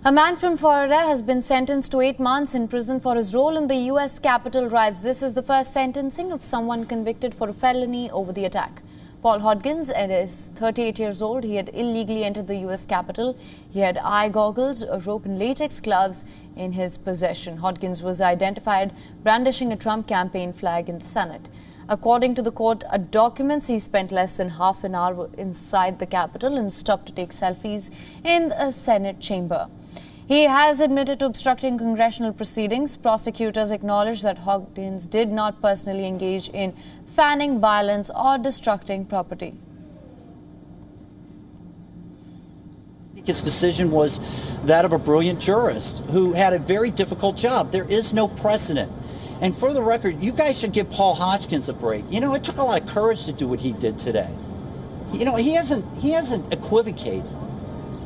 A man from Florida has been sentenced to 8 months in prison for his role in the U.S. Capitol Riots. This is the first sentencing of someone convicted for a felony over the attack. Paul Hodgins is 38 years old. He had illegally entered the U.S. Capitol. He had eye goggles, a rope and latex gloves in his possession. Hodgins was identified brandishing a Trump campaign flag in the Senate. According to the court, documents he spent less than half an hour inside the Capitol and stopped to take selfies in a Senate chamber. He has admitted to obstructing congressional proceedings. Prosecutors acknowledge that Hodgins did not personally engage in fanning violence or destructing property. His decision was that of a brilliant jurist who had a very difficult job. There is no precedent. And for the record, you guys should give Paul Hodgins a break. You know, it took a lot of courage to do what he did today. You know, he hasn't equivocated.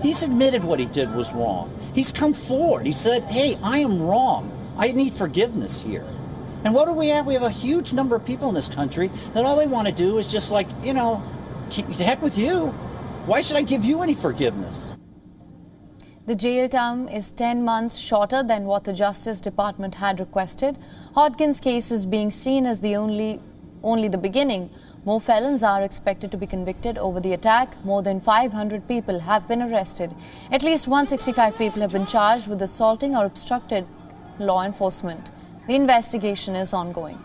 He's admitted what he did was wrong. He's come forward. He said, hey, I am wrong. I need forgiveness here. And what do we have? We have a huge number of people in this country that all they want to do is just like, you know, heck with you. Why should I give you any forgiveness? The jail term is 10 months shorter than what the Justice Department had requested. Hodgins' case is being seen as only the beginning. More felons are expected to be convicted over the attack. More than 500 people have been arrested. At least 165 people have been charged with assaulting or obstructed law enforcement. The investigation is ongoing.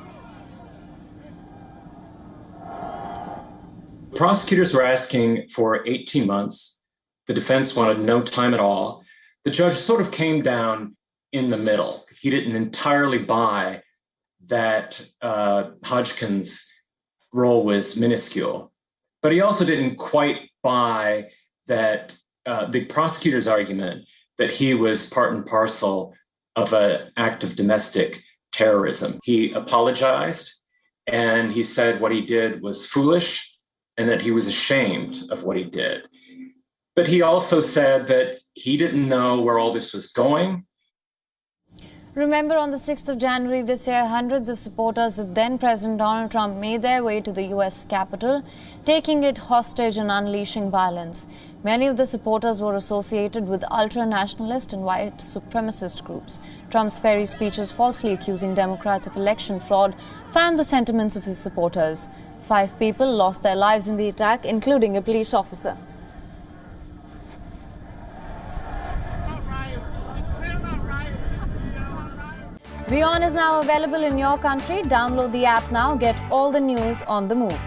Prosecutors were asking for 18 months. The defense wanted no time at all. The judge sort of came down in the middle. He didn't entirely buy that Hodgins' role was minuscule, but he also didn't quite buy that the prosecutor's argument that he was part and parcel of an act of domestic terrorism. He apologized and he said what he did was foolish and that he was ashamed of what he did. But he also said that he didn't know where all this was going. Remember, on the 6th of January this year, hundreds of supporters of then-President Donald Trump made their way to the U.S. Capitol, taking it hostage and unleashing violence. Many of the supporters were associated with ultra-nationalist and white supremacist groups. Trump's fiery speeches falsely accusing Democrats of election fraud fanned the sentiments of his supporters. 5 people lost their lives in the attack, including a police officer. WION is now available in your country. Download the app now. Get all the news on the move.